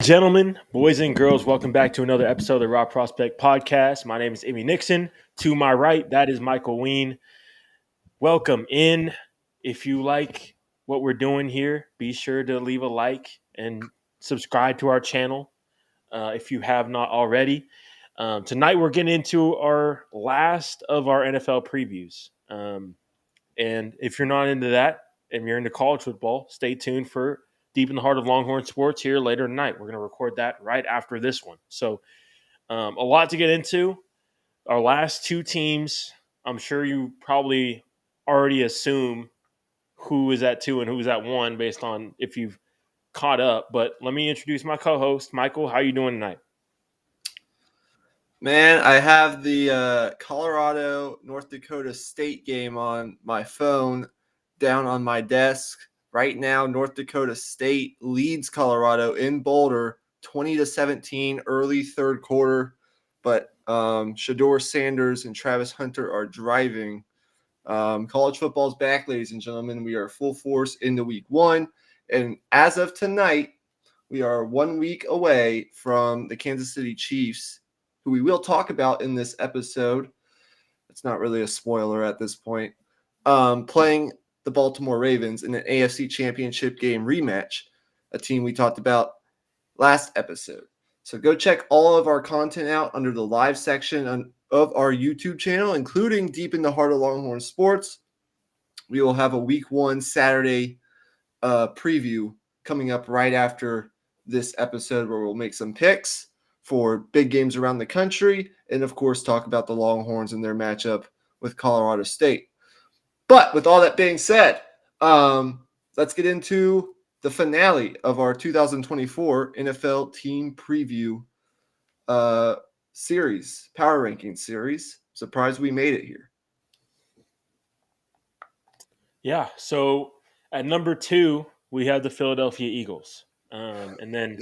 Gentlemen, boys and girls, welcome back to another episode of the Raw Prospect Podcast. My name is Amy Nixon. To my right, that is Michael Ween. Welcome in. If you like what we're doing here, be sure to leave a like and subscribe to our channel if you have not already. Tonight, we're getting into our last of our NFL previews. And if you're not into that and you're into college football, stay tuned for Deep in the Heart of Longhorn Sports here later tonight. We're going to record that right after this one. So a lot to get into. Our last two teams, I'm sure you probably already assume who is at 2 and who's at 1 based on if you've caught up. But let me introduce my co-host, Michael. How are you doing tonight? Man, I have the Colorado North Dakota State game on my phone down on my desk. Right now, North Dakota State leads Colorado in Boulder 20-17 early third quarter, but Shedeur Sanders and Travis Hunter are driving. College football is back, ladies and gentlemen. We are full force into week 1, and as of tonight, we are 1 week away from the Kansas City Chiefs, who we will talk about in this episode. It's not really a spoiler at this point. Playing the Baltimore Ravens in an AFC Championship game rematch, a team we talked about last episode. So go check all of our content out under the live section of our YouTube channel, including Deep in the Heart of Longhorn Sports. We will have a week 1 Saturday preview coming up right after this episode where we'll make some picks for big games around the country and, of course, talk about the Longhorns and their matchup with Colorado State. But with all that being said, let's get into the finale of our 2024 NFL Team Preview series, Power Ranking series. Surprised we made it here. Yeah, so at number 2, we have the Philadelphia Eagles. And then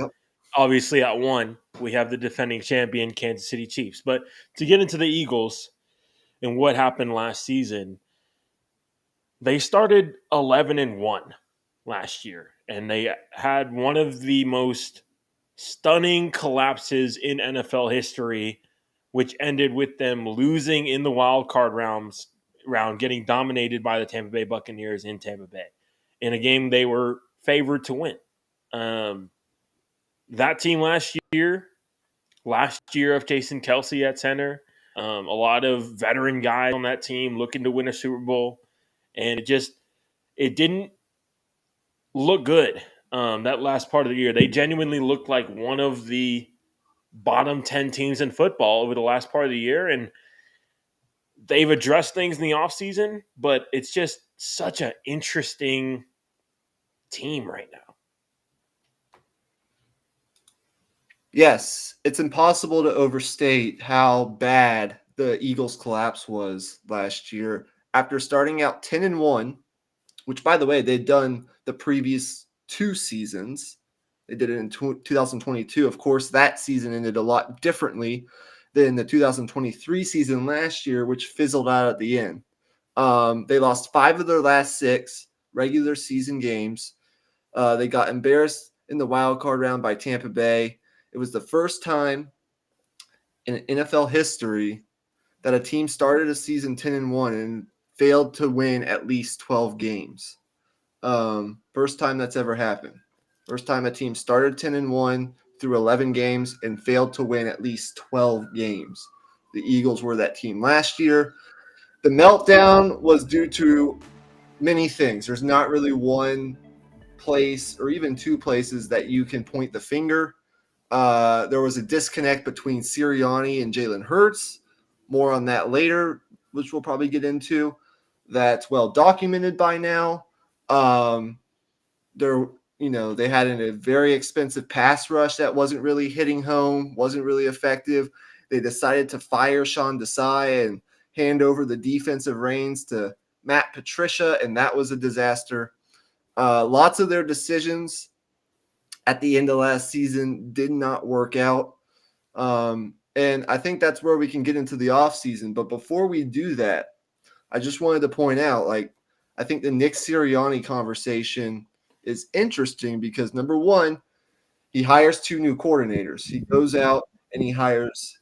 obviously at 1, we have the defending champion Kansas City Chiefs. But to get into the Eagles and what happened last season, they started 11-1 last year, and they had one of the most stunning collapses in NFL history, which ended with them losing in the wild card round, getting dominated by the Tampa Bay Buccaneers in Tampa Bay in a game they were favored to win. That team last year of Jason Kelce at center, a lot of veteran guys on that team looking to win a Super Bowl, and it didn't look good. That last part of the year, they genuinely looked like one of the bottom 10 teams in football over the last part of the year, and they've addressed things in the offseason, but it's just such an interesting team right now. Yes, it's impossible to overstate how bad the Eagles' collapse was last year. After starting out 10-1, which, by the way, they'd done the previous 2 seasons. They did it in 2022. Of course, that season ended a lot differently than the 2023 season last year, which fizzled out at the end. They lost 5 of their last 6 regular season games. They got embarrassed in the wild card round by Tampa Bay. It was the first time in NFL history that a team started a season 10-1 and failed to win at least 12 games. First time that's ever happened. First time a team started 10-1 through 11 games and failed to win at least 12 games. The Eagles were that team last year. The meltdown was due to many things. There's not really one place or even 2 places that you can point the finger. There was a disconnect between Sirianni and Jalen Hurts. More on that later, which we'll probably get into. That's well documented by now. They had a very expensive pass rush that wasn't really hitting home, wasn't really effective. They decided to fire Sean Desai and hand over the defensive reins to Matt Patricia, and that was a disaster. Lots of their decisions at the end of last season did not work out. And I think that's where we can get into the offseason. But before we do that, I just wanted to point out, I think the Nick Sirianni conversation is interesting because, number one, he hires 2 new coordinators. He goes out and he hires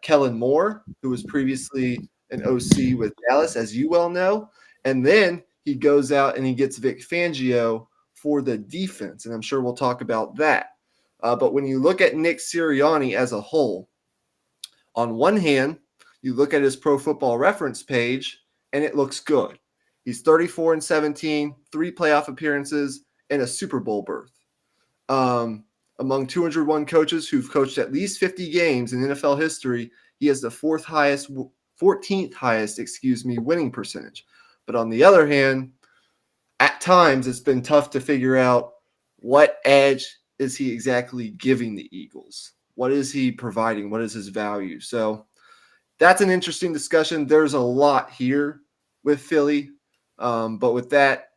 Kellen Moore, who was previously an OC with Dallas, as you well know. And then he goes out and he gets Vic Fangio for the defense. And I'm sure we'll talk about that. But when you look at Nick Sirianni as a whole, on one hand, you look at his Pro Football Reference page, and it looks good. He's 34-17, 3 playoff appearances, and a Super Bowl berth. Among 201 coaches who've coached at least 50 games in NFL history, he has the 14th highest, winning percentage. But on the other hand, at times it's been tough to figure out what edge is he exactly giving the Eagles. What is he providing? What is his value? So that's an interesting discussion. There's a lot here with Philly. But with that,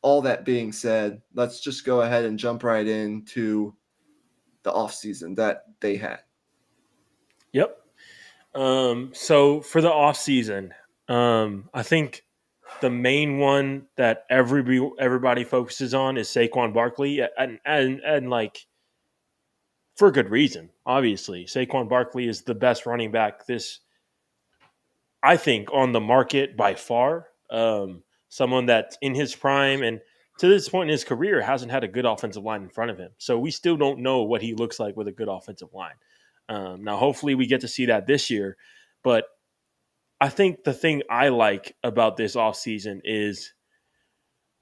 all that being said, let's just go ahead and jump right into the offseason that they had. Yep. So for the offseason, I think the main one that everybody focuses on is Saquon Barkley, and like for good reason. Obviously, Saquon Barkley is the best running back I think, on the market by far. Someone that's in his prime and to this point in his career hasn't had a good offensive line in front of him. So we still don't know what he looks like with a good offensive line. Now, hopefully we get to see that this year. But I think the thing I like about this offseason is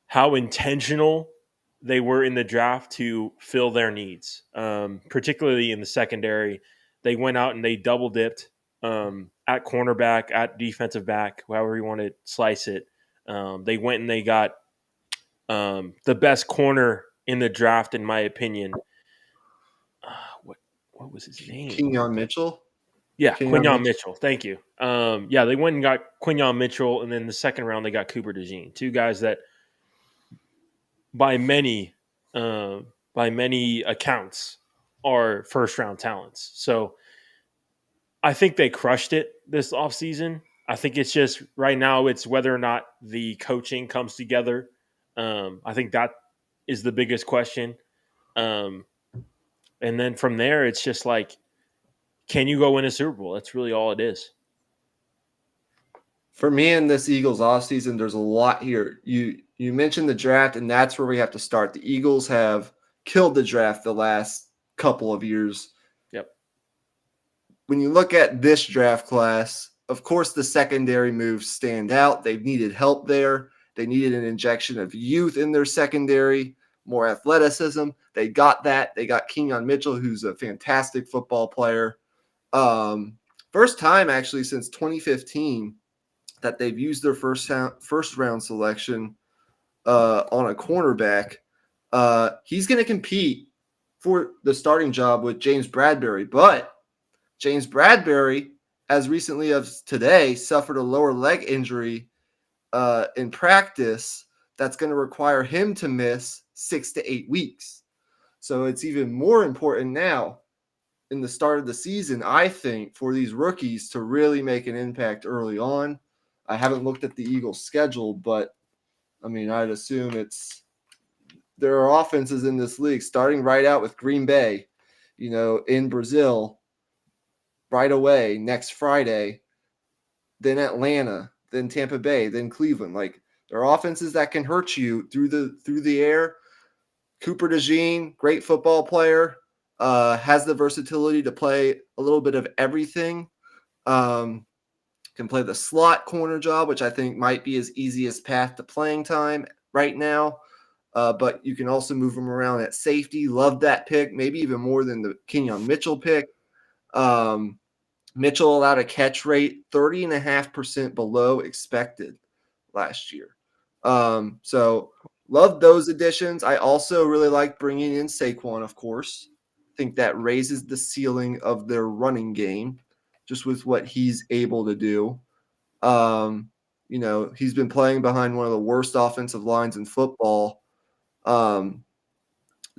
how intentional they were in the draft to fill their needs, particularly in the secondary. They went out and they double dipped at cornerback, at defensive back, however you want to slice it. They went and they got the best corner in the draft, in my opinion. What was his name? Quinyon Mitchell. Yeah, Quinyon Mitchell. Thank you. They went and got Quinyon Mitchell, and then the second round they got Cooper DeJean, 2 guys that by many accounts are first round talents. So I think they crushed it this offseason. I think it's just right now it's whether or not the coaching comes together. I think that is the biggest question. And then from there, it's just like, can you go win a Super Bowl? That's really all it is. For me in this Eagles offseason, there's a lot here. You mentioned the draft, and that's where we have to start. The Eagles have killed the draft the last couple of years. Yep. When you look at this draft class, of course, the secondary moves stand out. They've needed help there. They needed an injection of youth in their secondary, more athleticism. They got that. They got Quinyon Mitchell, who's a fantastic football player. First time, actually, since 2015 that they've used their first round selection on a cornerback. He's going to compete for the starting job with James Bradbury, but James Bradbury, as recently as today, suffered a lower leg injury in practice that's going to require him to miss 6 to 8 weeks. So it's even more important now in the start of the season, I think, for these rookies to really make an impact early on. I haven't looked at the Eagles' schedule, but I mean, I'd assume there are offenses in this league starting right out with Green Bay, in Brazil right away next Friday, then Atlanta, then Tampa Bay, then Cleveland. Like, there are offenses that can hurt you through the air. Cooper DeJean, great football player, has the versatility to play a little bit of everything. Can play the slot corner job, which I think might be his easiest path to playing time right now. But you can also move him around at safety. Love that pick, maybe even more than the Quinyon Mitchell pick. Mitchell allowed a catch rate 30.5% below expected last year. So love those additions. I also really like bringing in Saquon, of course. I think that raises the ceiling of their running game just with what he's able to do. He's been playing behind one of the worst offensive lines in football. The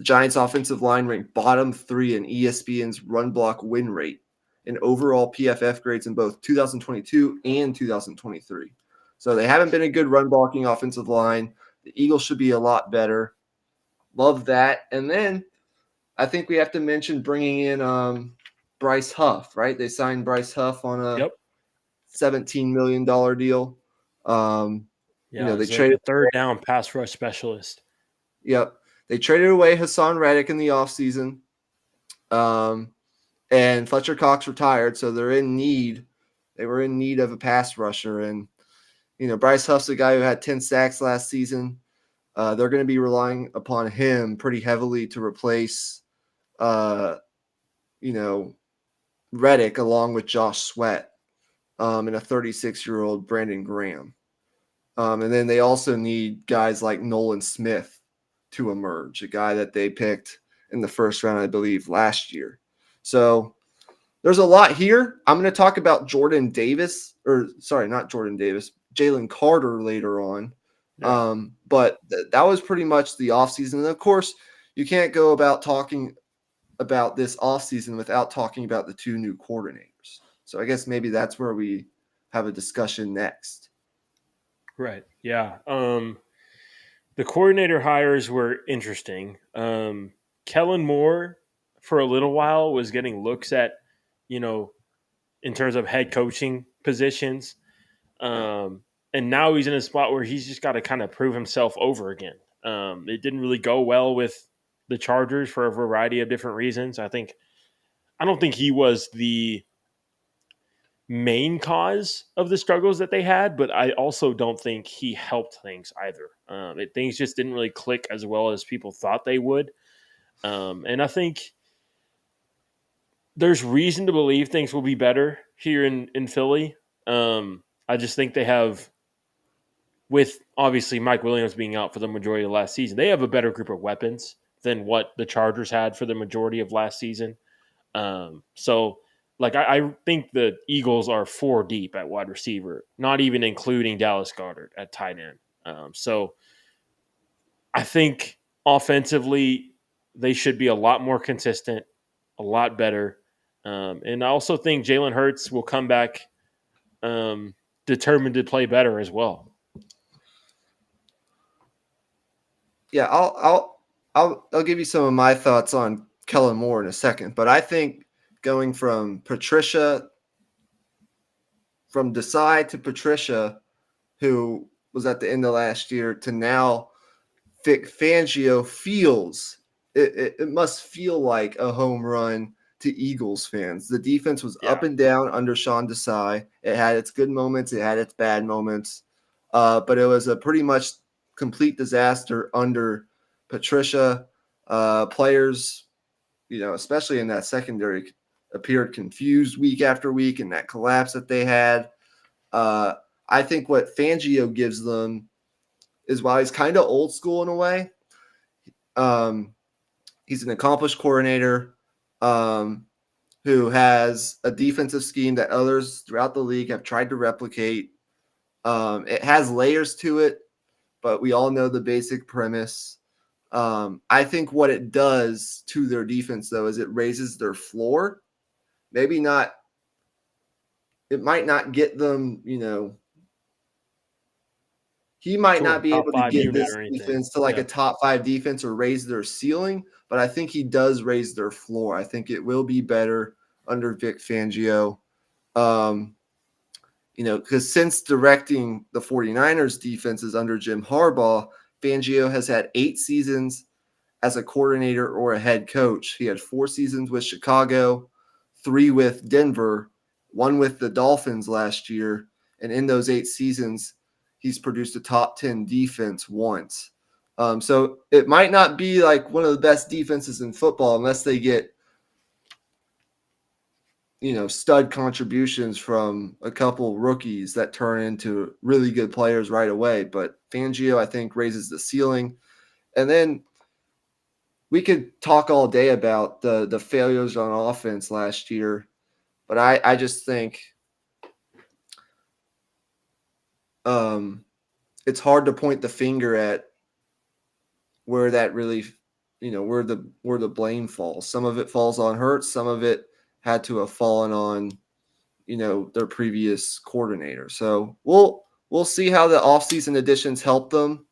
Giants' offensive line ranked bottom 3 in ESPN's run block win rate and overall PFF grades in both 2022 and 2023. So they haven't been a good run blocking offensive line. The Eagles should be a lot better. Love that. And then I think we have to mention bringing in Bryce Huff, right? They signed Bryce Huff on a Yep. $17 million deal. Yeah, They it's like a traded. third down pass rush specialist. Yep, they traded away Hassan Reddick in the offseason. And Fletcher Cox retired, so they're in need. They were in need of a pass rusher, and Bryce Huff's a guy who had 10 sacks last season. They're going to be relying upon him pretty heavily to replace, Reddick along with Josh Sweat, and a 36-year-old Brandon Graham. And then they also need guys like Nolan Smith to emerge, a guy that they picked in the first round, I believe, last year. So there's a lot here. I'm going to talk about Jalen Carter later on. Yeah. But that was pretty much the offseason. And of course, you can't go about talking about this offseason without talking about the two new coordinators. So I guess maybe that's where we have a discussion next. Right. Yeah. The coordinator hires were interesting. Kellen Moore, for a little while, was getting looks at, in terms of head coaching positions. And now he's in a spot where he's just got to kind of prove himself over again. It didn't really go well with the Chargers for a variety of different reasons. I don't think he was the main cause of the struggles that they had, but I also don't think he helped things either. Things just didn't really click as well as people thought they would. And I think there's reason to believe things will be better here in Philly. I just think they have, with obviously Mike Williams being out for the majority of last season, they have a better group of weapons than what the Chargers had for the majority of last season. I think the Eagles are 4 deep at wide receiver, not even including Dallas Goedert at tight end. So I think offensively they should be a lot more consistent, a lot better. And I also think Jalen Hurts will come back determined to play better as well. Yeah, I'll give you some of my thoughts on Kellen Moore in a second, but I think going from Desai to Patricia, who was at the end of last year, to now Vic Fangio it must feel like a home run to Eagles fans. The defense was up and down under Sean Desai. It had its good moments, it had its bad moments, but it was a pretty much complete disaster under Patricia. Players, especially in that secondary, appeared confused week after week in that collapse that they had. I think what Fangio gives them is, while he's kind of old school in a way, he's an accomplished coordinator who has a defensive scheme that others throughout the league have tried to replicate. It has layers to it, but we all know the basic premise. I think what it does to their defense, though, is it raises their floor. Maybe not. It might not get them, he might not be able to get this defense to a top 5 defense or raise their ceiling, but I think he does raise their floor. I think it will be better under Vic Fangio. Because since directing the 49ers defenses under Jim Harbaugh, Fangio has had 8 seasons as a coordinator or a head coach. He had 4 seasons with Chicago, 3 with Denver, 1 with the Dolphins last year. And in those 8 seasons, he's produced a top 10 defense once. So it might not be like one of the best defenses in football unless they get, stud contributions from a couple rookies that turn into really good players right away. But Fangio, I think, raises the ceiling. And then we could talk all day about the failures on offense last year. But I just think it's hard to point the finger at where that really, where the blame falls. Some of it falls on Hurts. Some of it had to have fallen on, their previous coordinator. So we'll see how the offseason additions help them.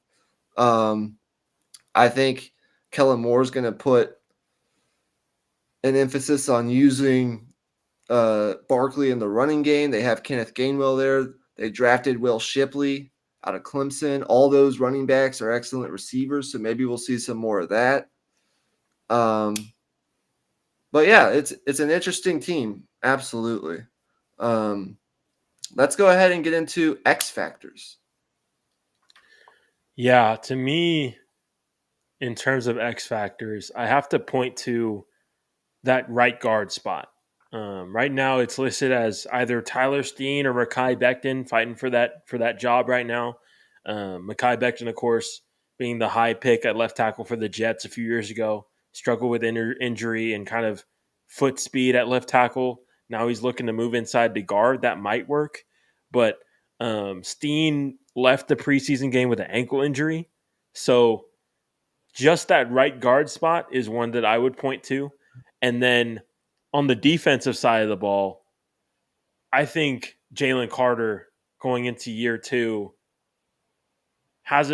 I think Kellen Moore is going to put an emphasis on using Barkley in the running game. They have Kenneth Gainwell there. They drafted Will Shipley out of Clemson. All those running backs are excellent receivers, so maybe we'll see some more of that. But yeah, it's an interesting team. Absolutely. Let's go ahead and get into X factors. Yeah, to me, in terms of X factors, I have to point to that right guard spot. Right now, it's listed as either Tyler Steen or Mekhi Becton fighting for that job right now. Mekhi Becton, of course, being the high pick at left tackle for the Jets a few years ago, struggled with injury and kind of foot speed at left tackle. Now he's looking to move inside to guard. That might work, but Steen left the preseason game with an ankle injury, so just that right guard spot is one that I would point to. And then on the defensive side of the ball, I think Jalen Carter going into year 2 has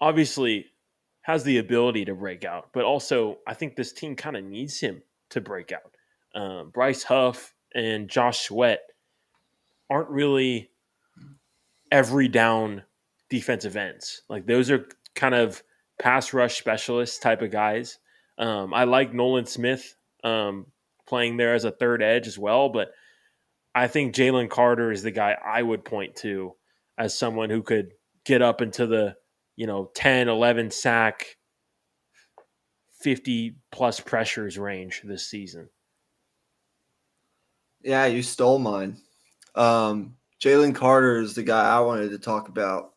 obviously has the ability to break out, but also I think this team kind of needs him to break out. Bryce Huff and Josh Sweat aren't really every down defensive ends. Like those are kind of pass rush specialist type of guys. I like Nolan Smith playing there as a third edge as well, but I think Jalen Carter is the guy I would point to as someone who could get up into the 10, 11 sack, 50 plus pressures range this season. Yeah, you stole mine. Jalen Carter is the guy I wanted to talk about.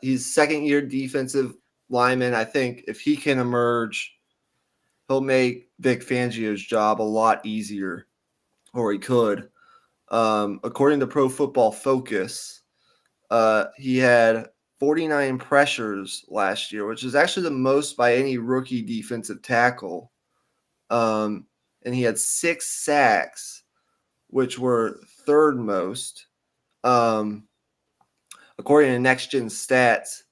He's second-year defensive lineman. I think if he can emerge, he'll make Vic Fangio's job a lot easier, or he could. According to Pro Football Focus, he had 49 pressures last year, which is actually the most by any rookie defensive tackle. And he had 6 sacks, which were third most. According to Next Gen Stats,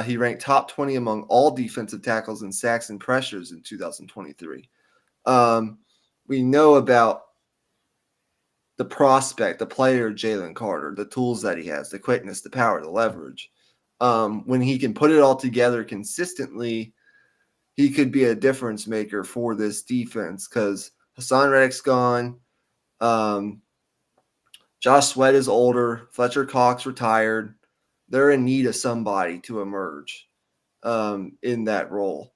he ranked top 20 among all defensive tackles in sacks and pressures in 2023. We know about the prospect, the player Jalen Carter, the tools that he has, the quickness, the power, the leverage. When he can put it all together consistently, he could be a difference maker for this defense because Hassan Reddick's gone. Josh Sweat is older. Fletcher Cox retired. They're in need of somebody to emerge in that role.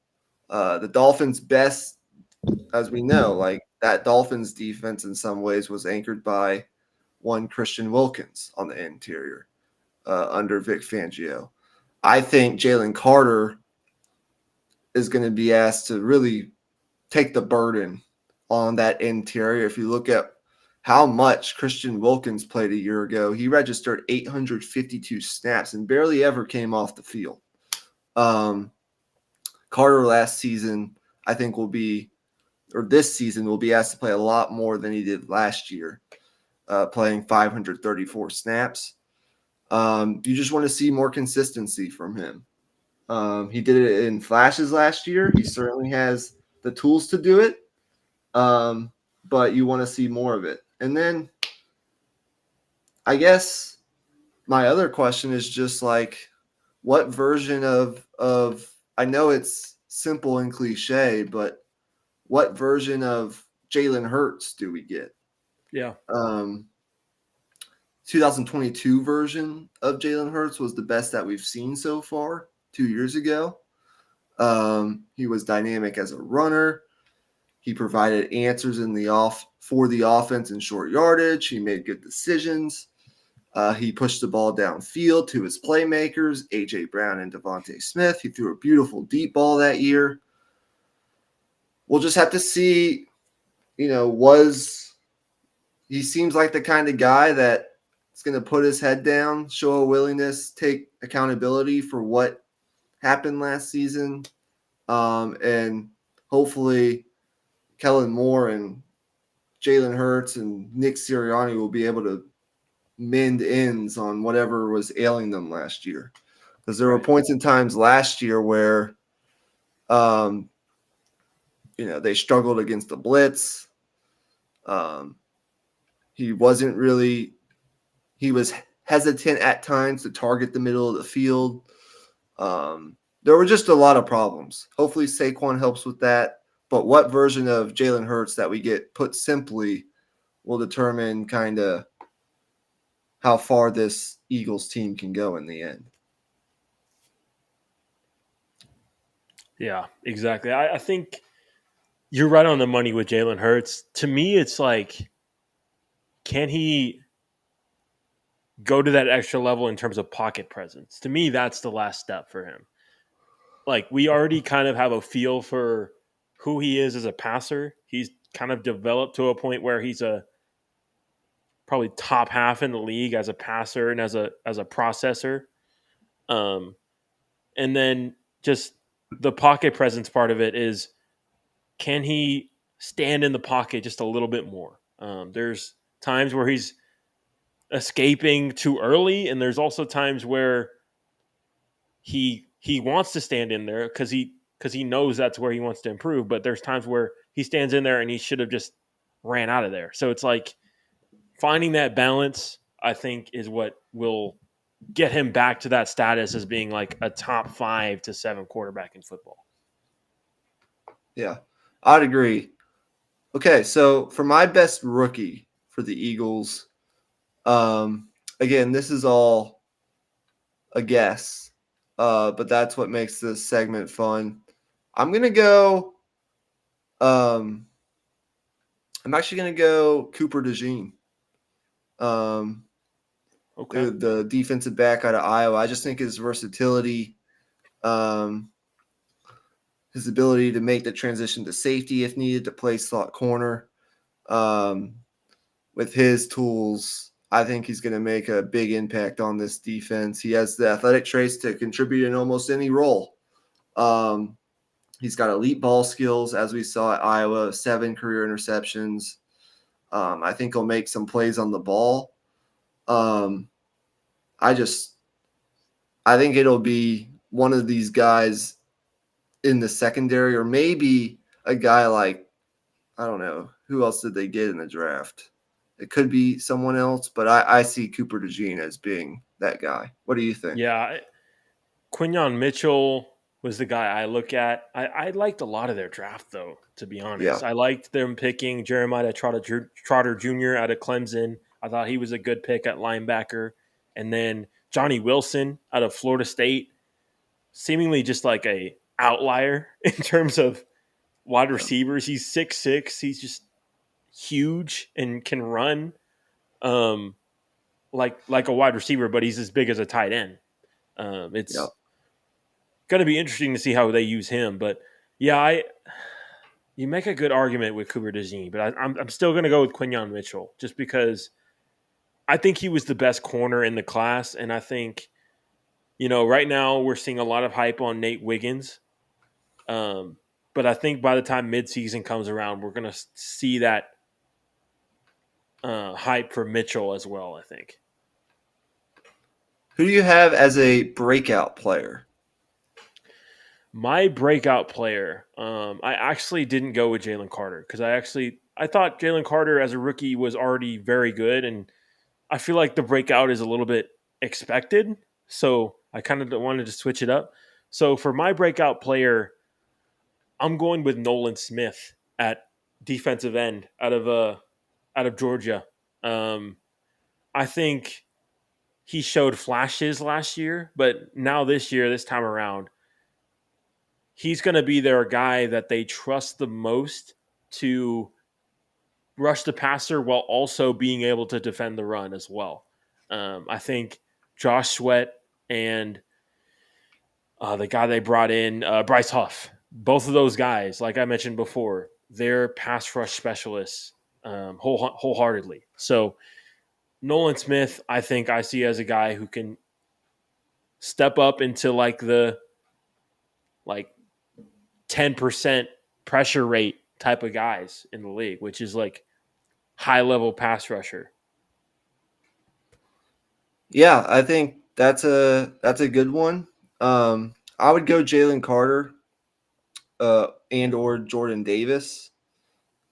The Dolphins' best, as we know, like that Dolphins defense in some ways was anchored by one Christian Wilkins on the interior under Vic Fangio. I think Jalen Carter is going to be asked to really take the burden on that interior. If you look at how much Christian Wilkins played a year ago, he registered 852 snaps and barely ever came off the field. Carter last season, I think this season will be asked to play a lot more than he did last year, playing 534 snaps. You just want to see more consistency from him. He did it in flashes last year. He certainly has the tools to do it, but you want to see more of it. And then I guess my other question is just like, what version of I know it's simple and cliche, but what version of Jalen Hurts do we get? Yeah. 2022 version of Jalen Hurts was the best that we've seen so far 2 years ago. He was dynamic as a runner. He provided answers for the offense in short yardage. He made good decisions. He pushed the ball downfield to his playmakers, A.J. Brown and Devontae Smith. He threw a beautiful deep ball that year. We'll just have to see, he seems like the kind of guy that is going to put his head down, show a willingness, take accountability for what happened last season. And hopefully Kellen Moore and Jalen Hurts and Nick Sirianni will be able to mend ends on whatever was ailing them last year. Because there were points in times last year where they struggled against the blitz. He wasn't really – he was hesitant at times to target the middle of the field. There were just a lot of problems. Hopefully Saquon helps with that. But what version of Jalen Hurts that we get, put simply, will determine kind of how far this Eagles team can go in the end. Yeah, exactly. I think you're right on the money with Jalen Hurts. To me, it's like, can he go to that extra level in terms of pocket presence? To me, that's the last step for him. Like, we already kind of have a feel for who he is as a passer. He's kind of developed to a point where he's a probably top half in the league as a passer and as a processor. And then just the pocket presence part of it is, can he stand in the pocket just a little bit more? There's times where he's escaping too early, and there's also times where he wants to stand in there because he knows that's where he wants to improve. But there's times where he stands in there and he should have just ran out of there. So it's like finding that balance, I think, is what will get him back to that status as being like a top 5 to 7 quarterback in football. Yeah, I'd agree. Okay, so for my best rookie for the Eagles, again, this is all a guess, but that's what makes this segment fun. I'm gonna go. I'm actually gonna go Cooper DeJean. Okay. The defensive back out of Iowa. I just think his versatility, his ability to make the transition to safety if needed, to play slot corner, with his tools, I think he's going to make a big impact on this defense. He has the athletic traits to contribute in almost any role. He's got elite ball skills, as we saw at Iowa, 7 career interceptions. I think he'll make some plays on the ball. I think it'll be one of these guys in the secondary, or maybe a guy like, I don't know, who else did they get in the draft? It could be someone else, but I see Cooper DeJean as being that guy. What do you think? Yeah. Quinyon Mitchell was the guy I look at. I liked a lot of their draft, though, to be honest. Yeah. I liked them picking Jeremiah Trotter Jr. out of Clemson. I thought he was a good pick at linebacker. And then Johnny Wilson out of Florida State, seemingly just like a outlier in terms of wide receivers. He's 6'6". He's just huge and can run like a wide receiver, but he's as big as a tight end. It's going to be interesting to see how they use him. But yeah, you make a good argument with Cooper DeJean, but I'm still going to go with Quinyon Mitchell just because I think he was the best corner in the class, and I think, right now we're seeing a lot of hype on Nate Wiggins. But I think by the time midseason comes around, we're going to see that hype for Mitchell as well, I think. Who do you have as a breakout player? My breakout player, I actually didn't go with Jalen Carter because I thought Jalen Carter as a rookie was already very good, and I feel like the breakout is a little bit expected. So I kind of wanted to switch it up. So for my breakout player, I'm going with Nolan Smith at defensive end out of Georgia. I think he showed flashes last year, but now this time around, he's going to be their guy that they trust the most to rush the passer while also being able to defend the run as well. I think Josh Sweat and the guy they brought in, Bryce Huff, both of those guys, like I mentioned before, they're pass rush specialists wholeheartedly. So Nolan Smith, I think I see as a guy who can step up into like the 10% pressure rate type of guys in the league, which is like high level pass rusher. Yeah, I think that's a good one. I would go Jalen Carter. and or Jordan Davis,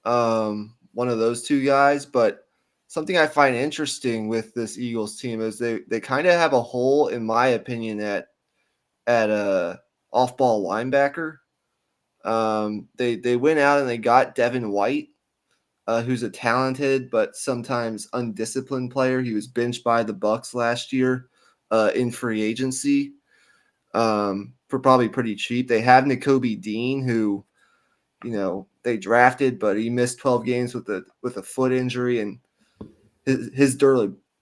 one of those two guys. But something I find interesting with this Eagles team is they kind of have a hole, in my opinion, at a off ball linebacker. They went out and they got Devin White, who's a talented but sometimes undisciplined player. He was benched by the Bucks last year in free agency for probably pretty cheap. They have Nakobe Dean, who they drafted, but he missed 12 games with a foot injury, and his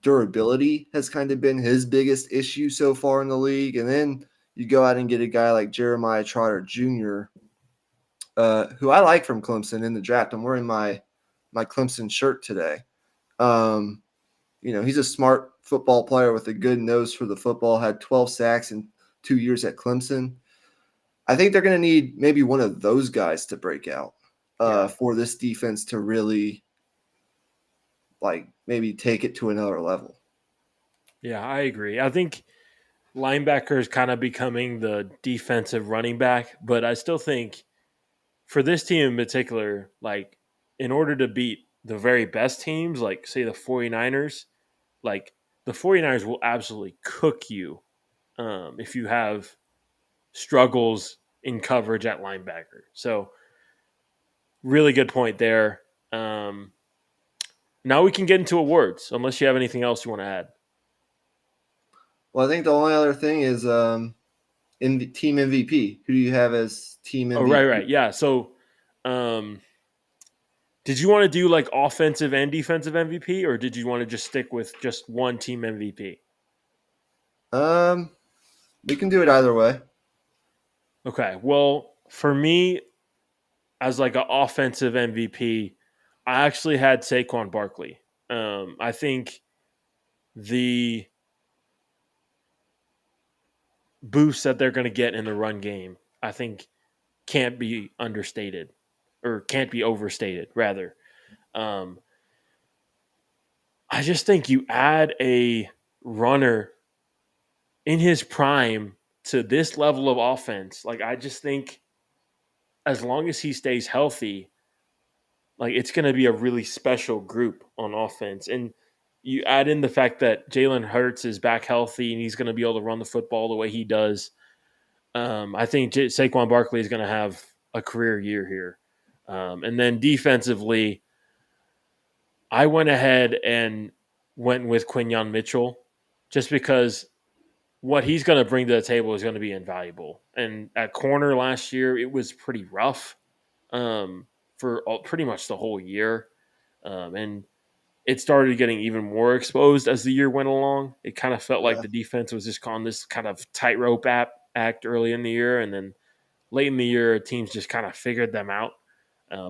durability has kind of been his biggest issue so far in the league. And then you go out and get a guy like Jeremiah Trotter Jr., who I like from Clemson in the draft. I'm wearing my Clemson shirt today. He's a smart football player with a good nose for the football, had 12 sacks in 2 years at Clemson. I think they're going to need maybe one of those guys to break out for this defense to really maybe take it to another level. Yeah, I agree. I think linebacker is kind of becoming the defensive running back, but I still think for this team in particular, in order to beat the very best teams, like say the 49ers, the 49ers will absolutely cook you if you have struggles in coverage at linebacker. So really good point there. Now we can get into awards, unless you have anything else you want to add. Well, I think the only other thing is team MVP. Who do you have as team MVP? Oh, right. Yeah. So did you want to do offensive and defensive MVP, or did you want to just stick with just one team MVP? We can do it either way. Okay. Well, for me, as an offensive MVP, I actually had Saquon Barkley. I think the boost that they're going to get in the run game, I think, can't be understated, or can't be overstated, rather. I just think you add a runner in his prime to this level of offense. I just think as long as he stays healthy, it's going to be a really special group on offense. And you add in the fact that Jalen Hurts is back healthy and he's going to be able to run the football the way he does. I think Saquon Barkley is going to have a career year here. And then defensively, I went ahead and went with Quinyon Mitchell just because what he's going to bring to the table is going to be invaluable. And at corner last year, it was pretty rough for pretty much the whole year. And it started getting even more exposed as the year went along. It kind of felt like the defense was just on this kind of tightrope act early in the year. And then late in the year, teams just kind of figured them out.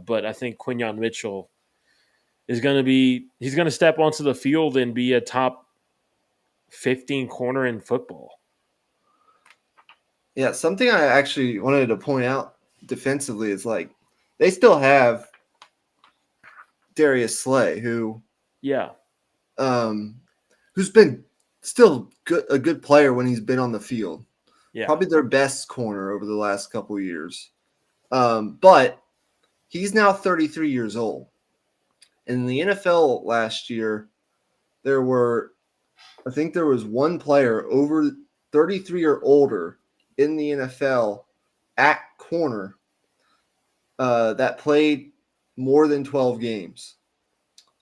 But I think Quinyon Mitchell is going to he's going to step onto the field and be a top 15 corner in football. Yeah, something I actually wanted to point out defensively is they still have Darius Slay, who's been still a good player when he's been on the field. Yeah. Probably their best corner over the last couple of years. But he's now 33 years old. In the NFL last year, there was one player over 33 or older in the NFL at corner that played more than 12 games.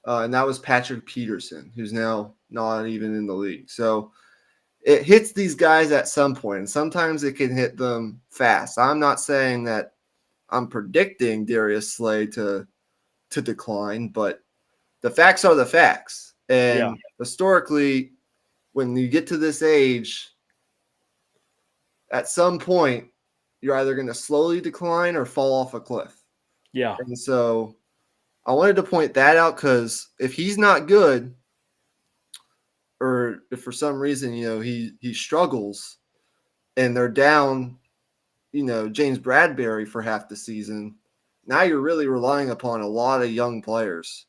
And that was Patrick Peterson, who's now not even in the league. So it hits these guys at some point, and sometimes it can hit them fast. I'm not saying that I'm predicting Darius Slay to decline, but the facts are the facts. And historically, when you get to this age, at some point, you're either going to slowly decline or fall off a cliff. Yeah. And so I wanted to point that out because if he's not good, or if for some reason, he struggles and they're down, James Bradberry for half the season, now you're really relying upon a lot of young players.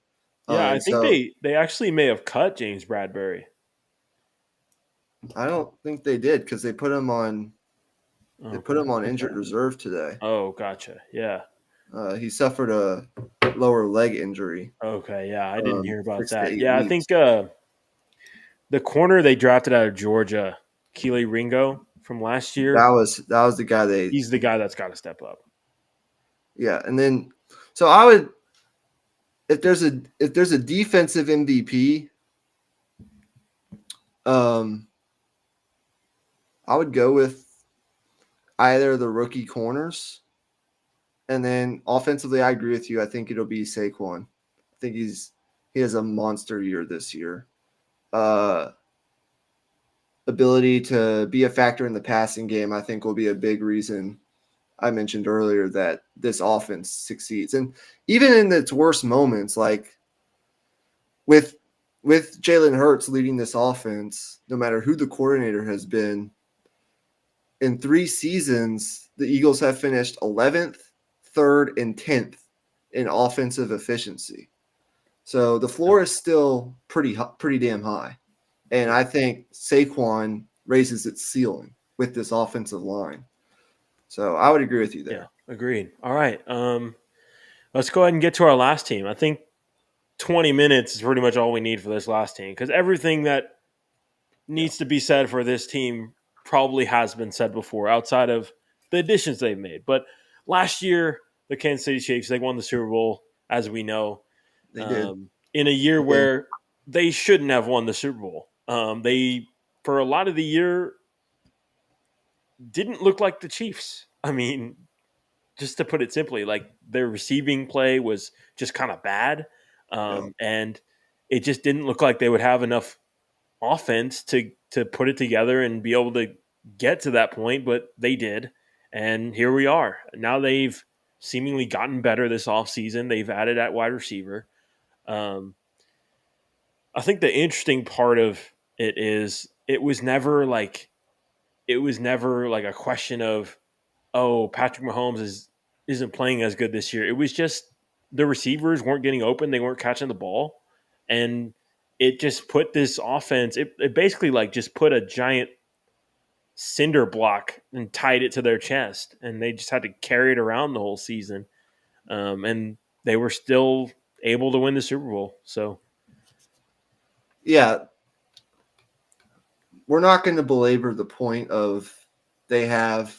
Yeah, I think they actually may have cut James Bradberry. I don't think they did because they put him on They put him on injured Okay. reserve today. Oh, gotcha. Yeah. He suffered a lower leg injury. Okay. Yeah, I didn't hear about 6 to that. 8 Yeah, I weeks. think the corner they drafted out of Georgia, Keely Ringo from last year, That was the guy they. he's the guy that's got to step up. Yeah, and then so I would, if there's a defensive MVP, um, I would go with either the rookie corners, and then offensively, I agree with you. I think it'll be Saquon. I think he has a monster year this year. Uh, Ability to be a factor in the passing game, I think, will be a big reason I mentioned earlier that this offense succeeds. And even in its worst moments, like with Jalen Hurts leading this offense, no matter who the coordinator has been, in 3 seasons, the Eagles have finished 11th, 3rd, and 10th in offensive efficiency. So the floor is still pretty damn high. And I think Saquon raises its ceiling with this offensive line. So I would agree with you Yeah, there. agreed. All right. Let's go ahead and get to our last team. I think 20 minutes is pretty much all we need for this last team because everything that needs to be said for this team probably has been said before outside of the additions they've made. But last year, the Kansas City Chiefs, they won the Super Bowl, as we know, They did. in a year Yeah. where they shouldn't have won the Super Bowl. They, for a lot of the year, didn't look like the Chiefs. I mean, just to put it simply, like their receiving play was just kind of bad. Yeah. And it just didn't look like they would have enough offense to put it together and be able to get to that point, but they did. And here we are. Now they've seemingly gotten better this offseason. They've added at wide receiver. Um, I think the interesting part of it is it was never like a question of, oh, Patrick Mahomes isn't playing as good this year. It was just the receivers weren't getting open, they weren't catching the ball, and it just put this offense. It basically like just put a giant cinder block and tied it to their chest, and they just had to carry it around the whole season. And they were still able to win the Super Bowl. So Yeah. We're not going to belabor the point of they have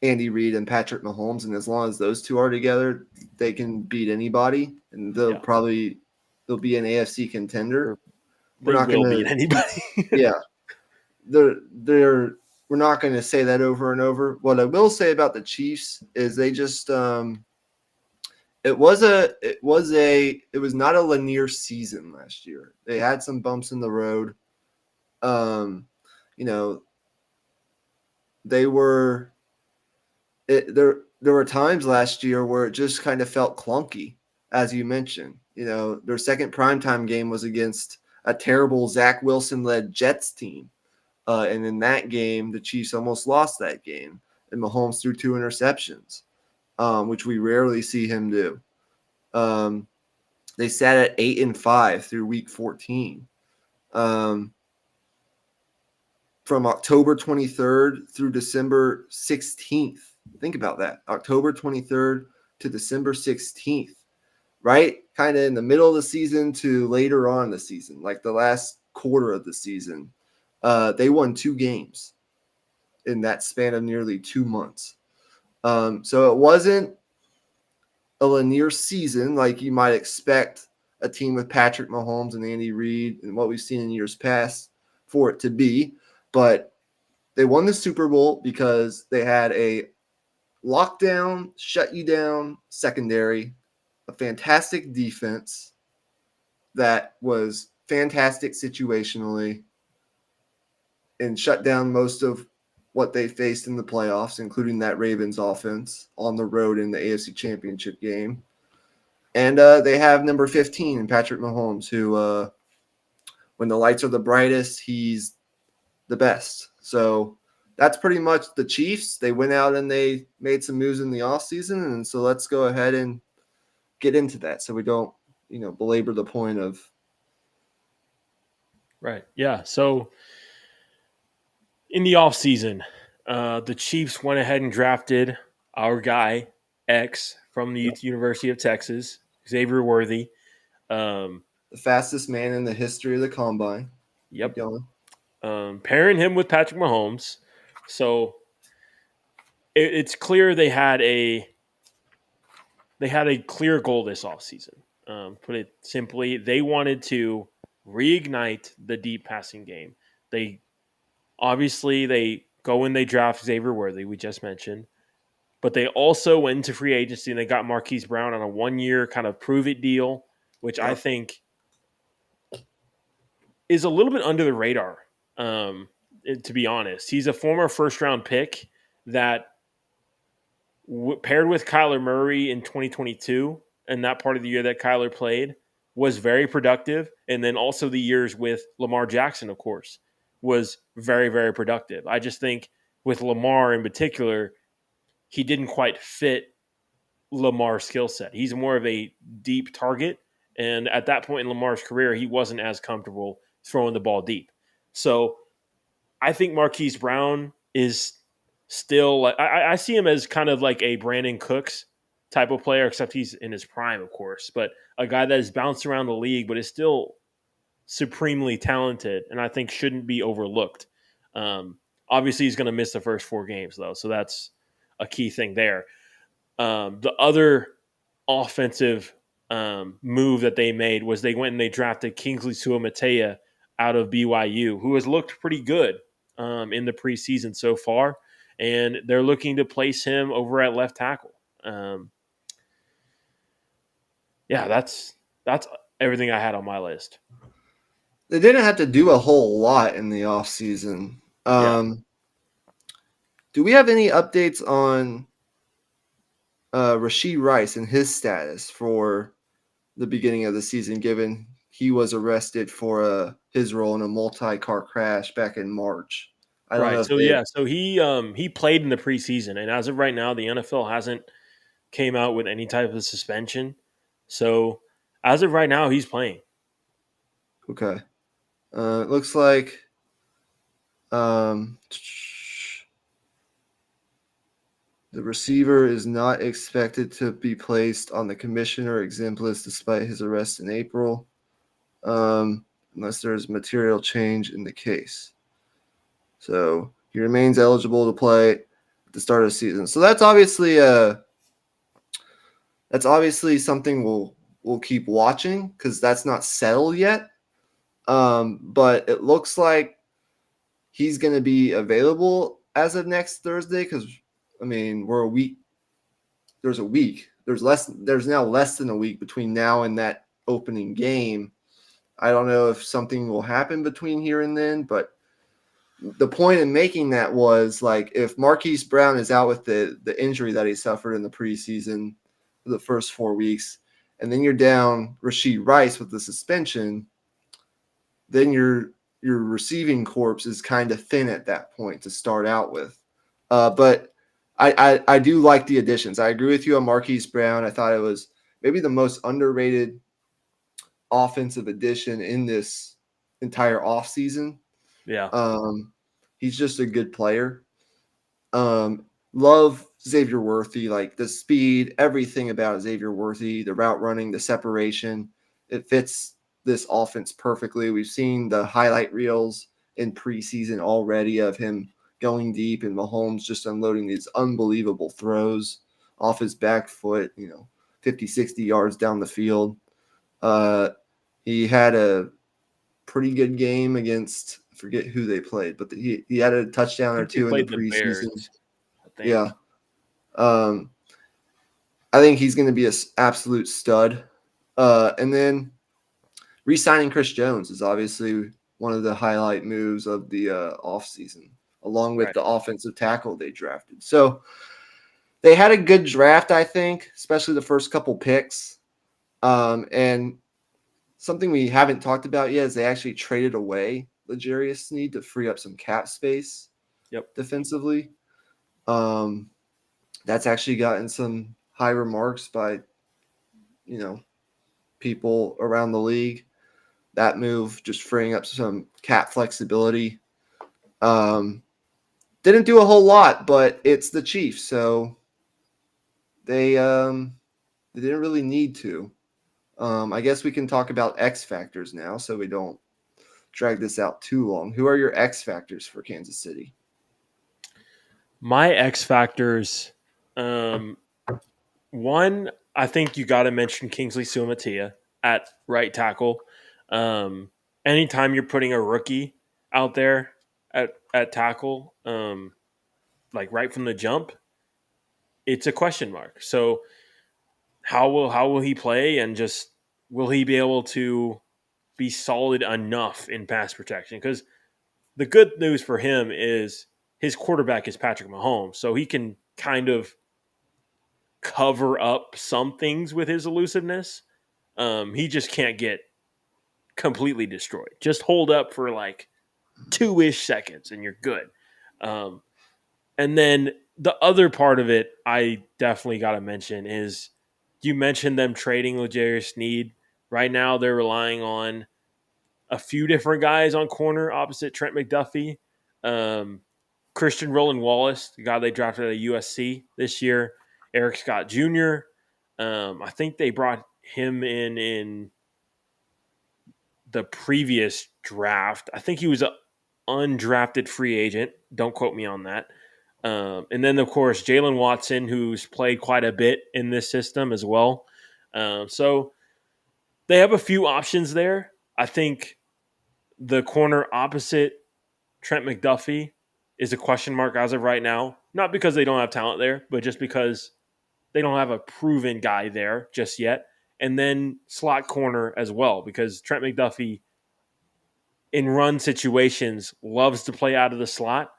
Andy Reid and Patrick Mahomes, and as long as those two are together, they can beat anybody, and yeah, they'll be an AFC contender. We're they not going will beat to, anybody. yeah, they're we're not going to say that over and over. What I will say about the Chiefs is they just it was not a linear season last year. They had some bumps in the road. You know, they were there were times last year where it just kind of felt clunky, as you mentioned. You know, their second primetime game was against a terrible Zach Wilson led Jets team. And in that game, the Chiefs almost lost that game. And Mahomes threw 2 interceptions, which we rarely see him do. They sat at 8-5 through week 14. From October 23rd through December 16th. Think about that. October 23rd to December 16th, right? Kind of in the middle of the season to later on in the season, like the last quarter of the season. They won 2 games in that span of nearly 2 months. So it wasn't a linear season like you might expect a team with Patrick Mahomes and Andy Reid and what we've seen in years past for it to be. But they won the Super Bowl because they had a lockdown, shut you down secondary, a fantastic defense that was fantastic situationally and shut down most of what they faced in the playoffs, including that Ravens offense on the road in the AFC Championship game. And they have number 15 in Patrick Mahomes, who, when the lights are the brightest, he's the best. So that's pretty much the Chiefs. They went out and they made some moves in the offseason. And so let's go ahead and get into that so we don't, belabor the point of. Right. Yeah. So in the offseason, The Chiefs went ahead and drafted our guy X from the Yep. University of Texas, Xavier Worthy. Um, The fastest man in the history of the combine. Keep yep. going. Pairing him with Patrick Mahomes, so it's clear they had a clear goal this offseason. Put it simply, they wanted to reignite the deep passing game. They they go and they draft Xavier Worthy, we just mentioned, but they also went into free agency and they got Marquise Brown on a 1 year kind of prove it deal, which I Yep. think is a little bit under the radar. To be honest, he's a former first round pick that paired with Kyler Murray in 2022 and that part of the year that Kyler played was very productive. And then also the years with Lamar Jackson, of course, was very, very productive. I just think with Lamar in particular, he didn't quite fit Lamar's skill set. He's more of a deep target. And at that point in Lamar's career, he wasn't as comfortable throwing the ball deep. So I think Marquise Brown is still like I see him as kind of like a Brandon Cooks type of player, except he's in his prime, of course, but a guy that has bounced around the league, but is still supremely talented, and I think shouldn't be overlooked. Obviously, he's going to miss the first 4 games though, so that's a key thing there. The other offensive move that they made was they went and they drafted Kingsley Suamataia out of BYU, who has looked pretty good in the preseason so far, and they're looking to place him over at left tackle. Yeah, that's everything I had on my list. They didn't have to do a whole lot in the offseason. Yeah. Do we have any updates on Rashee Rice and his status for the beginning of the season, given he was arrested for his role in a multi-car crash back in March? I don't know Right. if So they. yeah, so he played in the preseason, and as of right now, the NFL hasn't came out with any type of suspension. So as of right now, he's playing. Okay. It looks like um, the receiver is not expected to be placed on the commissioner exempt list despite his arrest in April, unless there is material change in the case. So he remains eligible to play at the start of the season. So that's obviously something we'll keep watching because that's not settled yet. But it looks like he's going to be available as of next Thursday because I mean we're a week. There's a week. There's now less than a week between now and that opening game. I don't know if something will happen between here and then, but the point in making that was like if Marquise Brown is out with the injury that he suffered in the preseason for the first 4 weeks, and then you're down Rashee Rice with the suspension, then your receiving corpse is kind of thin at that point to start out with. But I do like the additions. I agree with you on Marquise Brown. I thought it was maybe the most underrated offensive addition in this entire offseason. Yeah. He's just a good player. Love Xavier Worthy, like the speed, everything about Xavier Worthy, the route running, the separation. It fits this offense perfectly. We've seen the highlight reels in preseason already of him going deep and Mahomes just unloading these unbelievable throws off his back foot, 50, 60 yards down the field. He had a pretty good game against, I forget who they played, but he had a touchdown I or think they two in the played the preseason. Bears. I think. Yeah. I think he's going to be an absolute stud. And then re-signing Chris Jones is obviously one of the highlight moves of the offseason, along with Right. the offensive tackle they drafted. So they had a good draft, I think, especially the first couple picks. And something we haven't talked about yet is they actually traded away L'Jarius Sneed to free up some cap space defensively. That's actually gotten some high remarks by, people around the league. That move just freeing up some cap flexibility. Definitely didn't do a whole lot, but it's the Chiefs, so they didn't really need to. I guess we can talk about X factors now, so we don't drag this out too long. Who are your X factors for Kansas City? My X factors, one, I think you got to mention Kingsley Suamatia at right tackle. Anytime you're putting a rookie out there at tackle, like right from the jump, it's a question mark. So how will he play, and just will he be able to be solid enough in pass protection? Because the good news for him is his quarterback is Patrick Mahomes, so he can kind of cover up some things with his elusiveness. He just can't get completely destroyed. Just hold up for like 2-ish seconds and you're good. Um, and then the other part of it I definitely got to mention is you mentioned them trading L'Jarius Sneed. Right now they're relying on a few different guys on corner opposite Trent McDuffie. Um, Christian Roland Wallace, the guy they drafted at USC this year. Eric Scott Jr. I think they brought him in the previous draft. I think he was an undrafted free agent. Don't quote me on that. And then, of course, Jalen Watson, who's played quite a bit in this system as well. So they have a few options there. I think the corner opposite Trent McDuffie is a question mark as of right now. Not because they don't have talent there, but just because they don't have a proven guy there just yet. And then slot corner as well, because Trent McDuffie in run situations loves to play out of the slot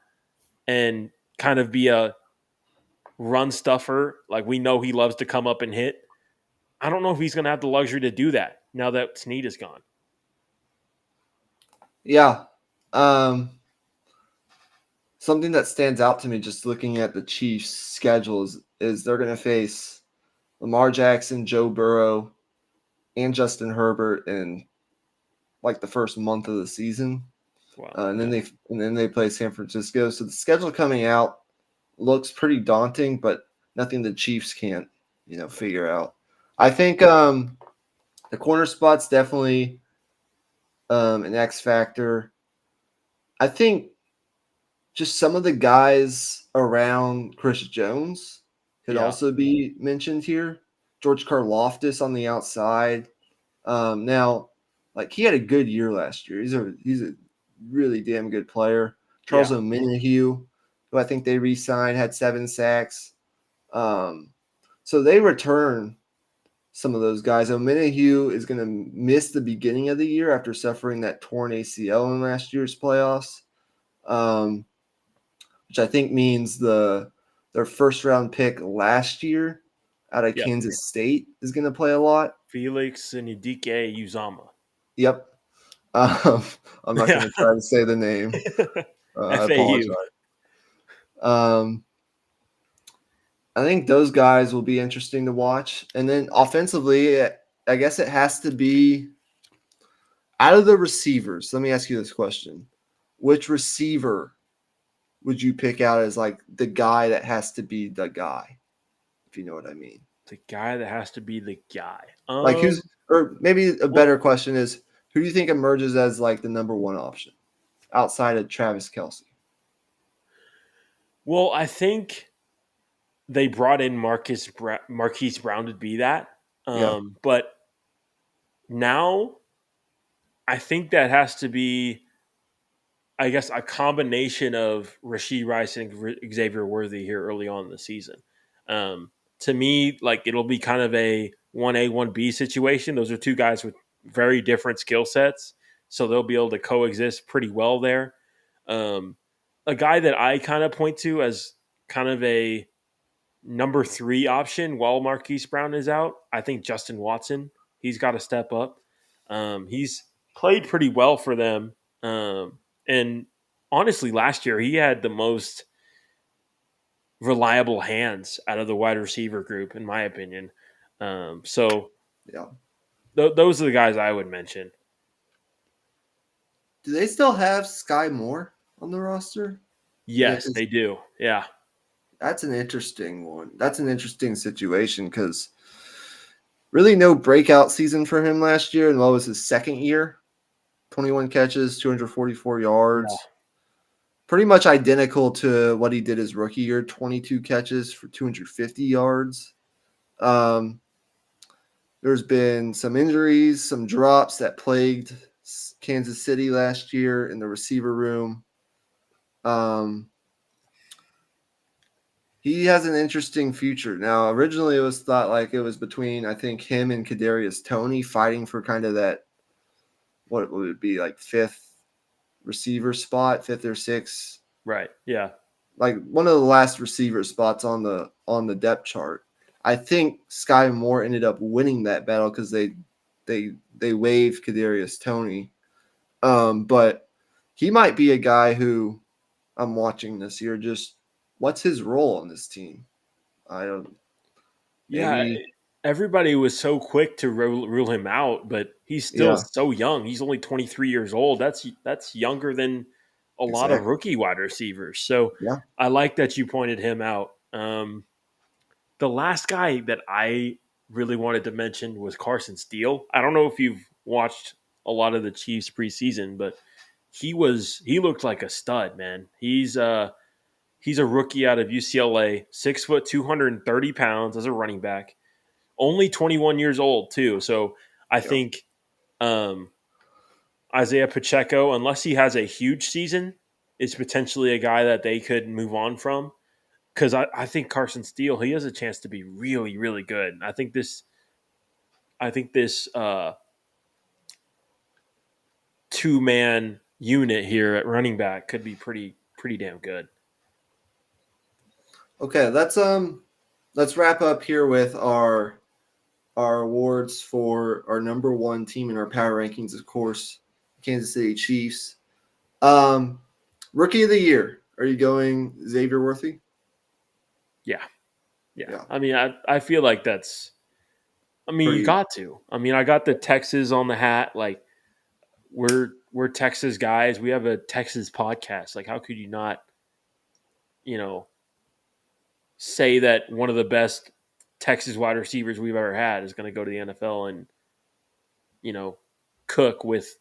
and kind of be a run stuffer. Like we know he loves to come up and hit. I don't know if he's going to have the luxury to do that now that Snead is gone. Yeah. Something that stands out to me just looking at the Chiefs' schedules is they're going to face Lamar Jackson, Joe Burrow, and Justin Herbert in like the first month of the season. Wow. And then they play San Francisco. So the schedule coming out looks pretty daunting, but nothing the Chiefs can't, figure out. I think the corner spot's definitely an X factor. I think just some of the guys around Chris Jones could also be mentioned here. George Karlaftis on the outside. Now, like he had a good year last year. He's a really damn good player. Charles Omenihu, who I think they re-signed, had 7 sacks. So they return some of those guys. Omenihu is going to miss the beginning of the year after suffering that torn ACL in last year's playoffs, which I think means their first round pick last year out of Kansas State is going to play a lot. Felix Ndike Uzama. Yep. I'm not going to try to say the name. I apologize. I think those guys will be interesting to watch. And then offensively, I guess it has to be out of the receivers. Let me ask you this question. Which receiver would you pick out as like the guy that has to be the guy, if you know what I mean? The guy that has to be the guy. Or maybe a better question is, who do you think emerges as like the number one option outside of Travis Kelce? Well, I think they brought in Marquise Brown to be that. But now I think that has to be, I guess, a combination of Rashee Rice and Xavier Worthy here early on in the season. To me, like it'll be kind of a 1A, 1B situation. Those are two guys with very different skill sets, so they'll be able to coexist pretty well there. A guy that I kind of point to as kind of a number 3 option while Marquise Brown is out, I think Justin Watson. He's got to step up. He's played pretty well for them. And honestly, last year he had the most reliable hands out of the wide receiver group, in my opinion. Those are the guys I would mention. Do they still have Sky Moore on the roster? Yes, they do. Yeah. That's an interesting one. That's an interesting situation because really no breakout season for him last year. And what was his second year? 21 catches, 244 Yeah. yards. Pretty much identical to what he did his rookie year, 22 catches for 250 yards. There's been some injuries, some drops that plagued Kansas City last year in the receiver room. He has an interesting future. Now, originally it was thought like it was between, I think, him and Kadarius Toney fighting for kind of that, what would it be, like fifth receiver spot, fifth or sixth, Right. Yeah. like one of the last receiver spots on the depth chart. I think Sky Moore ended up winning that battle because they waived Kadarius Toney. But he might be a guy who I'm watching this year. Just what's his role on this team? I don't. Yeah. Maybe. Everybody was so quick to rule him out, but he's still Yeah. so young. He's only 23 years old. That's younger than a lot of Exactly. rookie wide receivers. So Yeah. I like that you pointed him out. The last guy that I really wanted to mention was Carson Steele. I don't know if you've watched a lot of the Chiefs preseason, but he looked like a stud, man. He's a rookie out of UCLA, 6 foot, 230 pounds as a running back, only 21 years old too. So I Yeah. think um, Isaiah Pacheco, unless he has a huge season, is potentially a guy that they could move on from. Because I think Carson Steele, he has a chance to be really, really good. I think this 2-man unit here at running back could be pretty damn good. Okay. Let's wrap up here with our awards for our number one team in our power rankings. Of course, Kansas City Chiefs. Rookie of the year. Are you going Xavier Worthy? Yeah. Yeah. Yeah. I mean, I feel like that's I mean, you Pretty. got to. I mean, I got the Texas on the hat. Like we're Texas guys. We have a Texas podcast. Like, how could you not, you know, say that one of the best Texas wide receivers we've ever had is going to go to the NFL and, you know, cook with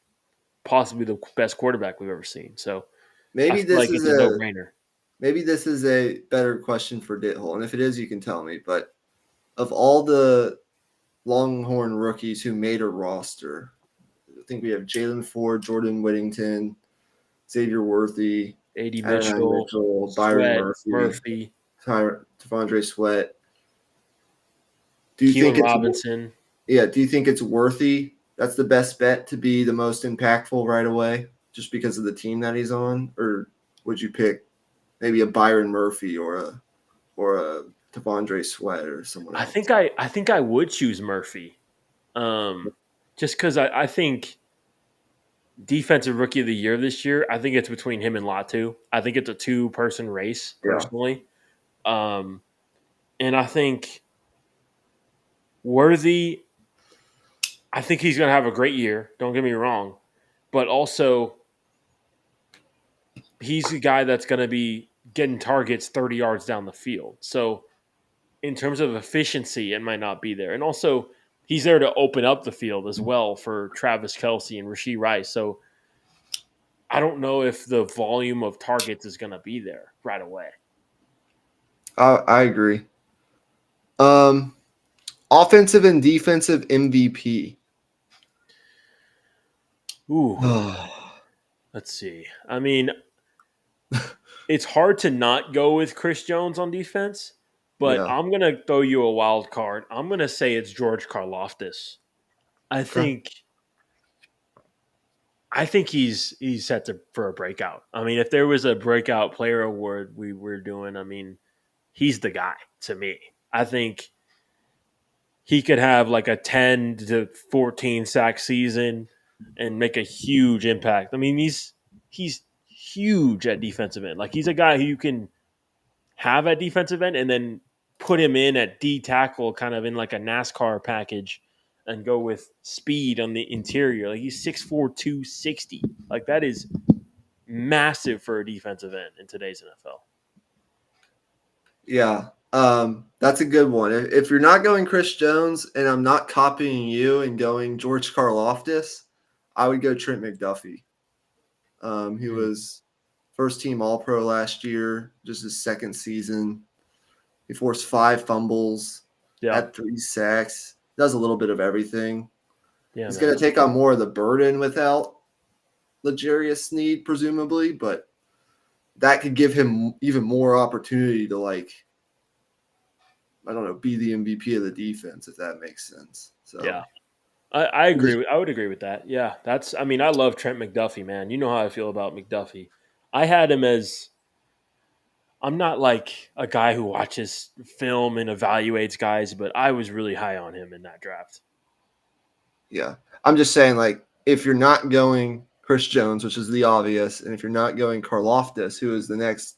possibly the best quarterback we've ever seen. So I Maybe feel this like is it's a no brainer. a better question for Dithole, and if it is, you can tell me. But of all the Longhorn rookies who made a roster, I think we have Jalen Ford, Jordan Whittington, Xavier Worthy, AD Adonai Mitchell, Mitchell, Byron Sweat, Murphy, Murphy, Tavondre Sweat. Do you think Keelan it's Robinson. Do you think it's Worthy? That's the best bet to be the most impactful right away, just because of the team that he's on, or would you pick maybe a Byron Murphy or a Tavondre Sweat or someone I else? think I would choose Murphy. Just because I think defensive rookie of the year this year, I think it's between him and Latu. I think it's a 2-person race Yeah. personally. Um, and I think Worthy, I think he's going to have a great year. Don't get me wrong. But also, he's a guy that's going to be getting targets 30 yards down the field. So, in terms of efficiency, it might not be there. And also, he's there to open up the field as well for Travis Kelce and Rashee Rice. So, I don't know if the volume of targets is going to be there right away. I agree. Um, Offensive and defensive MVP. Ooh, let's see. I mean, it's hard to not go with Chris Jones on defense, but Yeah. I'm going to throw you a wild card. I'm going to say it's George Karlaftis. I Okay. think he's set for a breakout. I mean, if there was a breakout player award we were doing, I mean, he's the guy to me. I think he could have like a 10 to 14 sack season and make a huge impact. I mean, he's huge at defensive end. Like he's a guy who you can have at defensive end and then put him in at D tackle kind of in like a NASCAR package and go with speed on the interior. Like he's 6'4", 260. Like that is massive for a defensive end in today's NFL. Yeah, that's a good one. If you're not going Chris Jones, and I'm not copying you and going George Karlaftis, I would go Trent McDuffie. He was first team All Pro last year, just his second season. He forced 5 fumbles, had 3 sacks, does a little bit of everything. Yeah, he's going to take on more of the burden without L'Jarius Sneed, presumably, but that could give him even more opportunity to, like, I don't know, be the MVP of the defense, if that makes sense. So yeah, I agree. I would agree with that. Yeah, I mean, I love Trent McDuffie, man. You know how I feel about McDuffie. I had him as. I'm not like a guy who watches film and evaluates guys, but I was really high on him in that draft. Yeah. I'm just saying, like, if you're not going Chris Jones, which is the obvious, and if you're not going Karlaftis, who is the next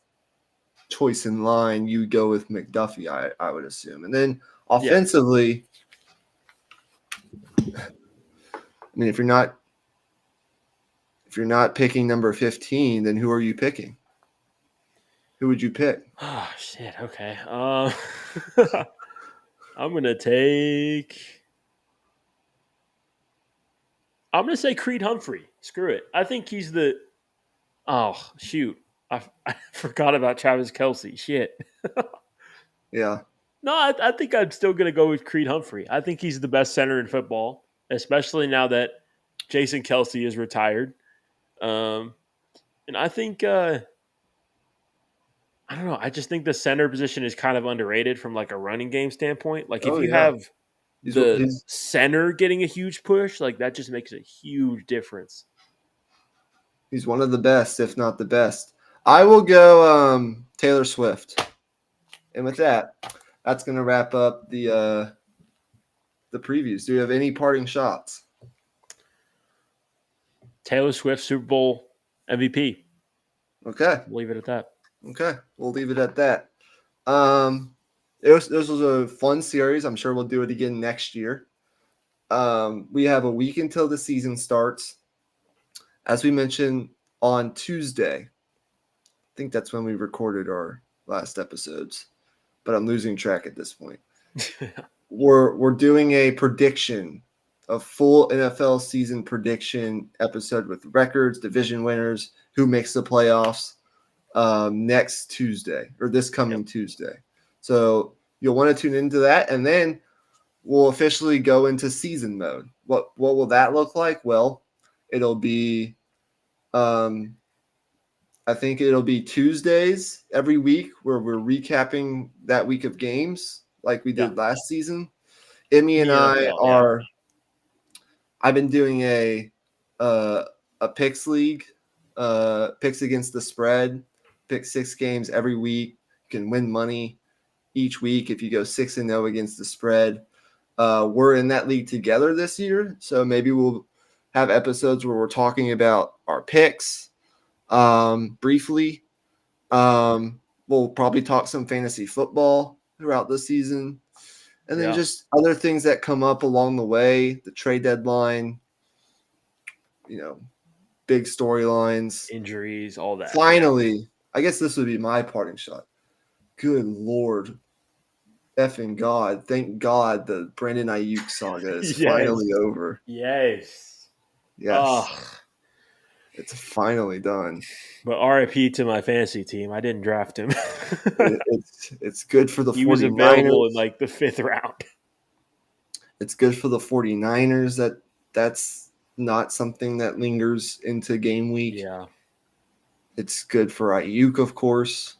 choice in line, you go with McDuffie, I would assume. And then offensively, I mean, if you're not picking number 15, then who are you picking? Who would you pick? Oh shit. Okay. I'm gonna say Creed Humphrey. Screw it. I think he's the. Oh shoot! I forgot about Travis Kelce. Shit. Yeah. No, I think I'm still gonna go with Creed Humphrey. I think he's the best center in football, especially now that Jason Kelce is retired. And I think. I don't know. I just think the center position is kind of underrated from like a running game standpoint. Like if you have the center getting a huge push, like that just makes a huge difference. He's one of the best, if not the best. I will go Taylor Swift. And with that, that's going to wrap up the previews. Do you have any parting shots? Taylor Swift, Super Bowl MVP. Okay. We'll leave it at that. Okay. We'll leave it at that. This was a fun series. I'm sure we'll do it again next year. We have a week until the season starts. As we mentioned on Tuesday, I think that's when we recorded our last episodes, but I'm losing track at this point. We're doing a prediction, a full NFL season prediction episode with records, division winners, who makes the playoffs next Tuesday or this coming Tuesday. So you'll want to tune into that, and then we'll officially go into season mode. What will that look like? Well, it'll be I think it'll be Tuesdays every week where we're recapping that week of games like we did last season. Emmy and I are I've been doing a picks league, picks against the spread, pick 6 games every week. You can win money each week if you go 6-0 against the spread. We're in that league together this year, so maybe we'll have episodes where we're talking about our picks briefly. We'll probably talk some fantasy football throughout the season, and then just other things that come up along the way, the trade deadline, big storylines, injuries, all that. Finally, I guess this would be my parting shot. Good Lord. Effing God. Thank God the Brandon Ayuk saga is finally over. Yes. It's finally done. But RIP to my fantasy team. I didn't draft him. It's good for the 49ers. He was available in like the 5th round. It's good for the 49ers that's not something that lingers into game week. Yeah. It's good for Ayuk, of course.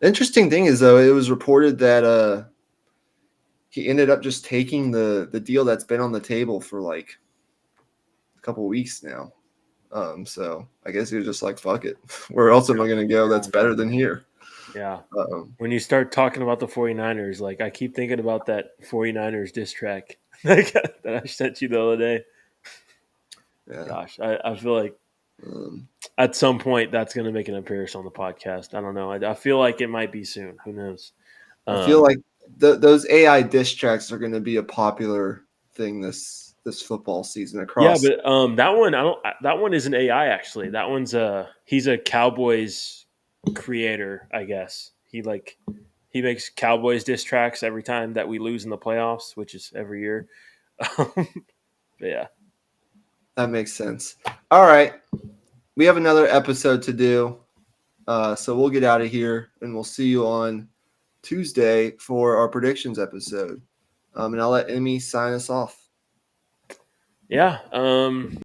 The interesting thing is, though, it was reported that he ended up just taking the deal that's been on the table for like a couple of weeks now. So I guess he was just like, fuck it. Where else am I going to go that's better than here? Yeah. When you start talking about the 49ers, like I keep thinking about that 49ers diss track that I sent you the other day. Yeah. Gosh, I feel like at some point that's going to make an appearance on the podcast. I don't know. I feel like it might be soon. Who knows? I feel like those AI diss tracks are going to be a popular thing this this football season Yeah, across. but that one I don't. That one isn't AI actually. That one's he's a Cowboys creator, I guess. He makes Cowboys diss tracks every time that we lose in the playoffs, which is every year. But yeah. That makes sense. All right. We have another episode to do. So we'll get out of here and we'll see you on Tuesday for our predictions episode. And I'll let Emmy sign us off. Yeah.